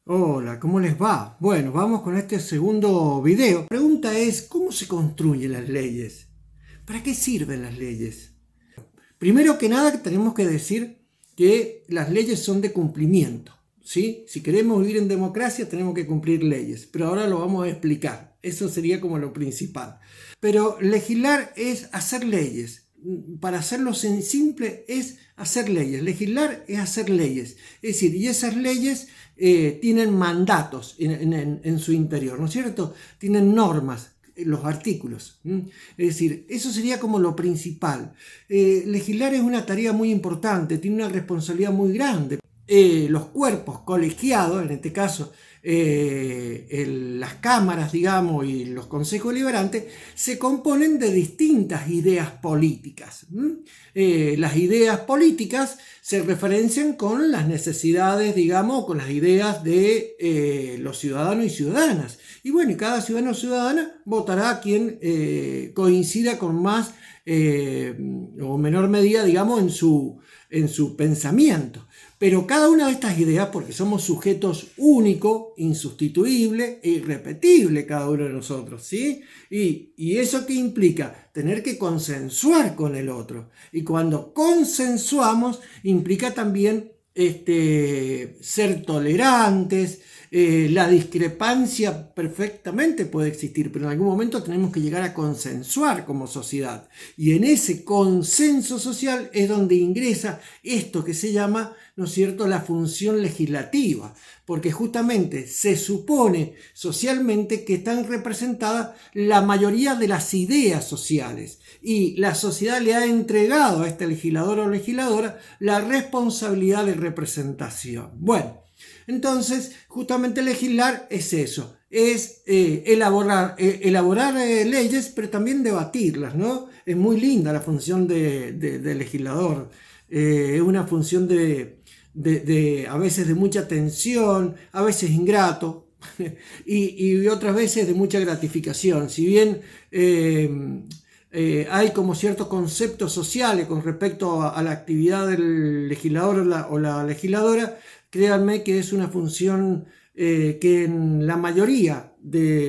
Hola, ¿cómo les va? Bueno, vamos con este segundo video. La pregunta es, ¿cómo se construyen las leyes? ¿Para qué sirven las leyes? Primero que nada, tenemos que decir que las leyes son de cumplimiento, ¿sí? Si queremos vivir en democracia, tenemos que cumplir leyes, pero ahora lo vamos a explicar. Eso sería como lo principal. Pero legislar es hacer leyes. Para hacerlo simple es hacer leyes. Legislar es hacer leyes. Es decir, y esas leyes tienen mandatos en su interior, ¿no es cierto? Tienen normas, los artículos. Es decir, eso sería como lo principal. Legislar es una tarea muy importante, tiene una responsabilidad muy grande. Los cuerpos colegiados, en este caso las cámaras, digamos, y los consejos deliberantes, se componen de distintas ideas políticas. Las ideas políticas se referencian con las necesidades, digamos, con las ideas de los ciudadanos y ciudadanas. Y bueno, y cada ciudadano o ciudadana votará a quien coincida con más o menor medida, digamos, en su pensamiento. Pero cada una de estas ideas, porque somos sujetos únicos, insustituibles e irrepetibles cada uno de nosotros, ¿sí? ¿Y eso qué implica? Tener que consensuar con el otro. Y cuando consensuamos, implica también ser tolerantes. La discrepancia perfectamente puede existir, pero en algún momento tenemos que llegar a consensuar como sociedad. Y en ese consenso social es donde ingresa esto que se llama, ¿no es cierto?, la función legislativa, porque justamente se supone socialmente que están representadas la mayoría de las ideas sociales y la sociedad le ha entregado a este legislador o legisladora la responsabilidad de representación. Bueno, entonces justamente legislar es eso, es elaborar leyes, pero también debatirlas, ¿no? Es muy linda la función de legislador, es una función a veces de mucha tensión, a veces ingrato, y otras veces de mucha gratificación. Si bien hay como ciertos conceptos sociales con respecto a la actividad del legislador o la legisladora, créanme que es una función que en la mayoría,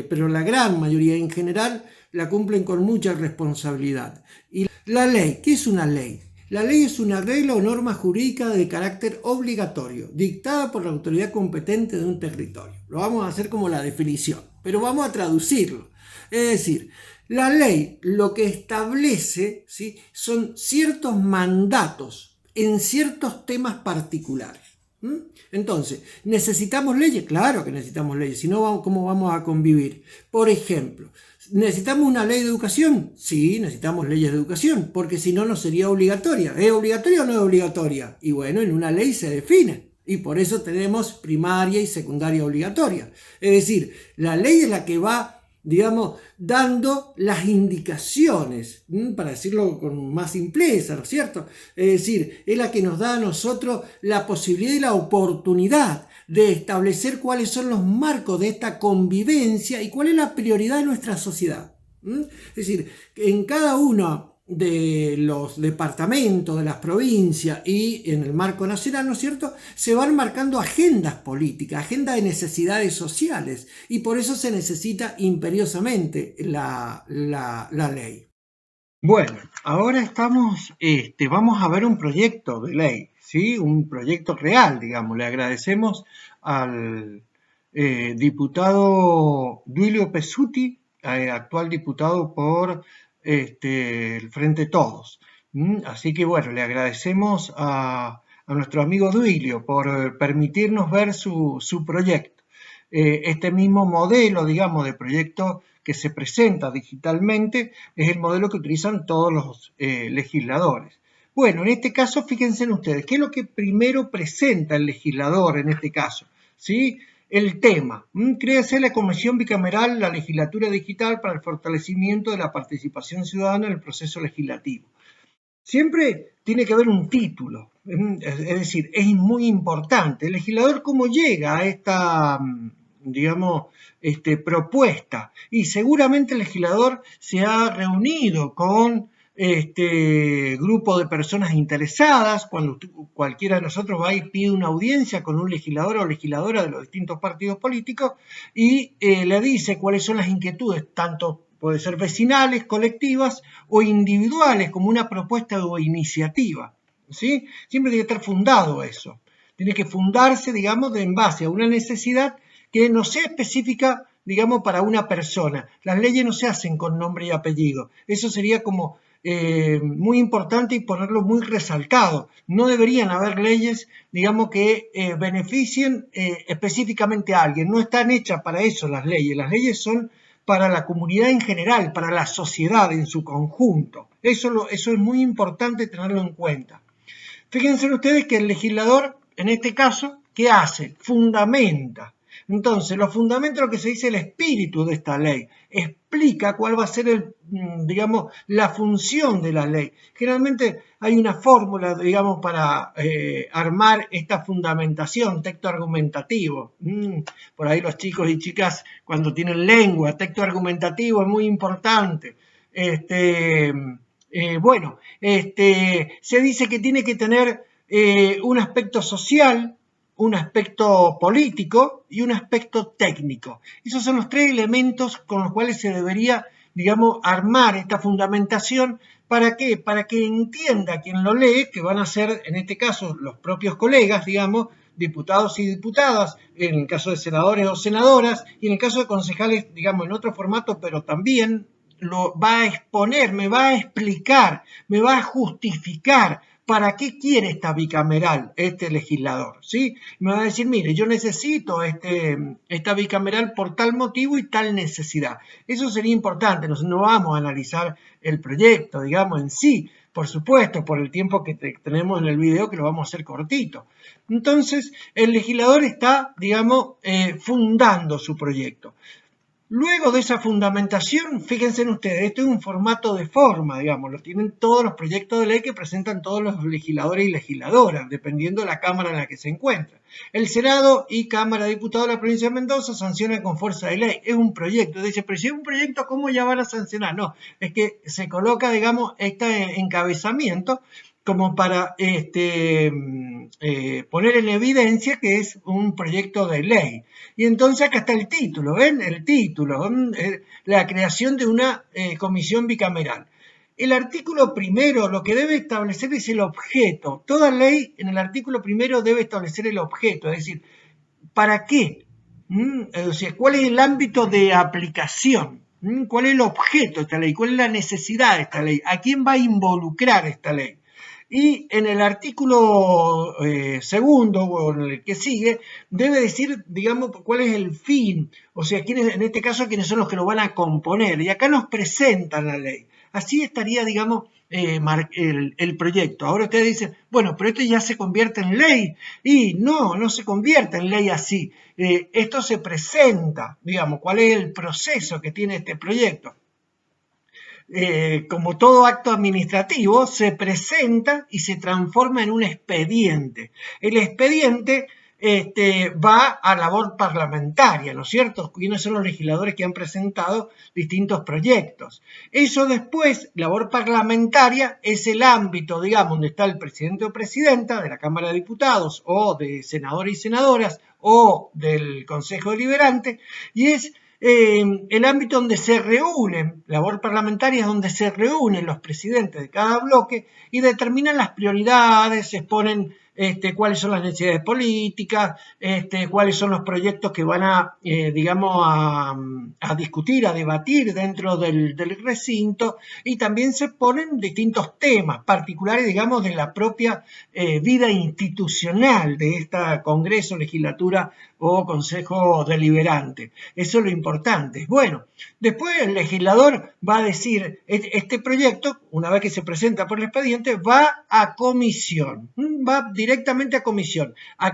pero la gran mayoría en general, la cumplen con mucha responsabilidad. Y la ley, ¿qué es una ley? La ley es una regla o norma jurídica de carácter obligatorio, dictada por la autoridad competente de un territorio. Lo vamos a hacer como la definición, pero vamos a traducirlo. Es decir, la ley lo que establece, ¿sí?, son ciertos mandatos en ciertos temas particulares. Entonces, ¿necesitamos leyes? Claro que necesitamos leyes, si no, ¿cómo vamos a convivir? Por ejemplo, ¿necesitamos una ley de educación? Sí, necesitamos leyes de educación, porque si no, no sería obligatoria. ¿Es obligatoria o no es obligatoria? Y bueno, en una ley se define. Y por eso tenemos primaria y secundaria obligatoria. Es decir, la ley es la que va, digamos, dando las indicaciones, para decirlo con más simpleza, ¿no es cierto? Es decir, es la que nos da a nosotros la posibilidad y la oportunidad de establecer cuáles son los marcos de esta convivencia y cuál es la prioridad de nuestra sociedad. Es decir, en cada uno de los departamentos, de las provincias y en el marco nacional, ¿no es cierto?, se van marcando agendas políticas, agendas de necesidades sociales, y por eso se necesita imperiosamente la ley. Bueno, ahora vamos a ver un proyecto de ley, ¿sí? Un proyecto real, digamos. Le agradecemos al diputado Duilio Pessuti, actual diputado por el Frente Todos. Así que bueno, le agradecemos a nuestro amigo Duilio por permitirnos ver su proyecto. Este mismo modelo, digamos, de proyecto que se presenta digitalmente es el modelo que utilizan todos los legisladores. Bueno, en este caso, fíjense en ustedes, ¿qué es lo que primero presenta el legislador en este caso? ¿Sí? El tema. Créase la Comisión Bicameral, la Legislatura Digital para el fortalecimiento de la participación ciudadana en el proceso legislativo. Siempre tiene que haber un título, es decir, es muy importante. El legislador, ¿cómo llega a esta, digamos, propuesta? Y seguramente el legislador se ha reunido con grupo de personas interesadas, cuando cualquiera de nosotros va y pide una audiencia con un legislador o legisladora de los distintos partidos políticos y le dice cuáles son las inquietudes, tanto puede ser vecinales, colectivas o individuales, como una propuesta o iniciativa, ¿sí? Siempre tiene que estar fundado eso. Tiene que fundarse, digamos, en base a una necesidad que no sea específica, digamos, para una persona. Las leyes no se hacen con nombre y apellido. Eso sería como muy importante y ponerlo muy resaltado. No deberían haber leyes, digamos, que beneficien específicamente a alguien. No están hechas para eso las leyes. Las leyes son para la comunidad en general, para la sociedad en su conjunto. Eso es muy importante tenerlo en cuenta. Fíjense ustedes que el legislador, en este caso, ¿qué hace? Fundamenta. Entonces, lo fundamenta lo que se dice el espíritu de esta ley. Explica cuál va a ser, digamos, la función de la ley. Generalmente hay una fórmula, digamos, para armar esta fundamentación, texto argumentativo. Por ahí los chicos y chicas, cuando tienen lengua, texto argumentativo es muy importante. Se dice que tiene que tener un aspecto social, un aspecto político y un aspecto técnico. Esos son los tres elementos con los cuales se debería, digamos, armar esta fundamentación. ¿Para qué? Para que entienda quien lo lee, que van a ser, en este caso, los propios colegas, digamos, diputados y diputadas, en el caso de senadores o senadoras, y en el caso de concejales, digamos, en otro formato, pero también lo va a exponer, me va a explicar, me va a justificar para qué quiere esta bicameral, este legislador, ¿sí? Me va a decir, mire, yo necesito esta bicameral por tal motivo y tal necesidad. Eso sería importante, no vamos a analizar el proyecto, digamos, en sí, por supuesto, por el tiempo que tenemos en el video, que lo vamos a hacer cortito. Entonces, el legislador está, digamos, fundando su proyecto. Luego de esa fundamentación, fíjense ustedes, esto es un formato de forma, digamos, lo tienen todos los proyectos de ley que presentan todos los legisladores y legisladoras, dependiendo de la Cámara en la que se encuentra. El Senado y Cámara de Diputados de la provincia de Mendoza sancionan con fuerza de ley. Es un proyecto. Dice, pero si es un proyecto, ¿cómo ya van a sancionar? No, es que se coloca, digamos, este encabezamiento como para poner en evidencia que es un proyecto de ley. Y entonces acá está el título, ¿ven? El título, la creación de una comisión bicameral. El artículo primero lo que debe establecer es el objeto. Toda ley en el artículo primero debe establecer el objeto, es decir, ¿para qué? O sea, ¿cuál es el ámbito de aplicación? ¿Cuál es el objeto de esta ley? ¿Cuál es la necesidad de esta ley? ¿A quién va a involucrar esta ley? Y en el artículo segundo, o en el que sigue, debe decir, digamos, cuál es el fin, o sea, quiénes, en este caso, quiénes son los que lo van a componer. Y acá nos presentan la ley. Así estaría, digamos, el proyecto. Ahora ustedes dicen, bueno, pero esto ya se convierte en ley. Y no se convierte en ley así. Esto se presenta, digamos, cuál es el proceso que tiene este proyecto. Como todo acto administrativo, se presenta y se transforma en un expediente. El expediente va a labor parlamentaria, ¿no es cierto? ¿Quiénes son los legisladores que han presentado distintos proyectos? Eso después, labor parlamentaria, es el ámbito, digamos, donde está el presidente o presidenta de la Cámara de Diputados o de senadores y senadoras o del Consejo Deliberante, y es el ámbito donde se reúnen, labor parlamentaria es donde se reúnen los presidentes de cada bloque y determinan las prioridades, se exponen cuáles son las necesidades políticas, cuáles son los proyectos que van a, digamos, a discutir, a debatir dentro del recinto, y también se ponen distintos temas particulares, digamos, de la propia vida institucional de esta Congreso, legislatura o Consejo Deliberante. Eso es lo importante. Bueno, después el legislador va a decir, este proyecto, una vez que se presenta por el expediente, va a comisión, va directamente a comisión, a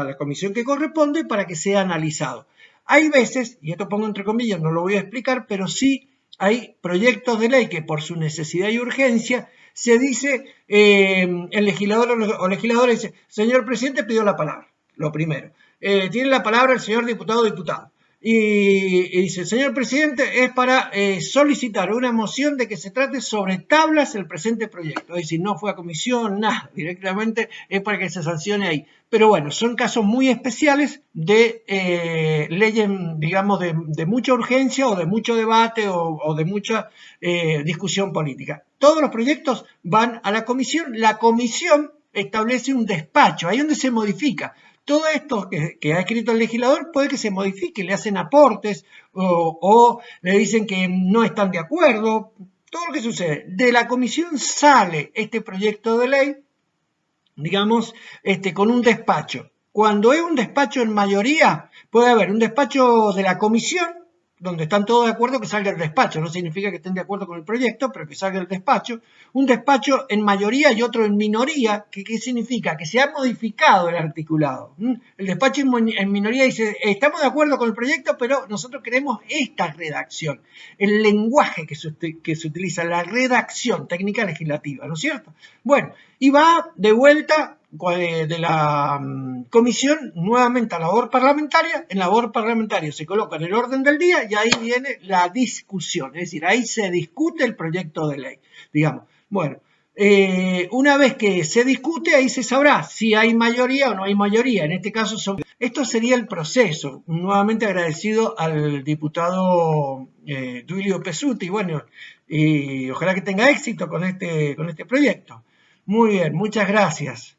la comisión que corresponde para que sea analizado. Hay veces, y esto pongo entre comillas, no lo voy a explicar, pero sí hay proyectos de ley que por su necesidad y urgencia se dice, el legislador o legisladora dice, señor presidente, pidió la palabra, lo primero. Tiene la palabra el señor diputado o diputada. y dice, señor presidente, es para solicitar una moción de que se trate sobre tablas el presente proyecto. Es decir, no fue a comisión, nada, directamente es para que se sancione ahí. Pero bueno, son casos muy especiales de leyes, digamos, de mucha urgencia o de mucho debate o de mucha discusión política. Todos los proyectos van a la comisión establece un despacho, ahí donde se modifica. Todo esto que ha escrito el legislador puede que se modifique, le hacen aportes o le dicen que no están de acuerdo, todo lo que sucede. De la comisión sale este proyecto de ley, digamos, con un despacho. Cuando es un despacho en mayoría, puede haber un despacho de la comisión, donde están todos de acuerdo que salga el despacho, no significa que estén de acuerdo con el proyecto, pero que salga el despacho, un despacho en mayoría y otro en minoría, ¿qué significa? Que se ha modificado el articulado. El despacho en minoría dice, estamos de acuerdo con el proyecto, pero nosotros queremos esta redacción, el lenguaje que se utiliza, la redacción técnica legislativa, ¿no es cierto? Bueno, y va de vuelta de la comisión nuevamente a la labor parlamentaria. En la labor parlamentaria se coloca en el orden del día y ahí viene la discusión, es decir, ahí se discute el proyecto de ley, digamos. Bueno, una vez que se discute, ahí se sabrá si hay mayoría o no hay mayoría. En este caso, esto sería el proceso. Nuevamente agradecido al diputado Duilio Pessuti, bueno, y ojalá que tenga éxito con este proyecto. Muy bien, muchas gracias.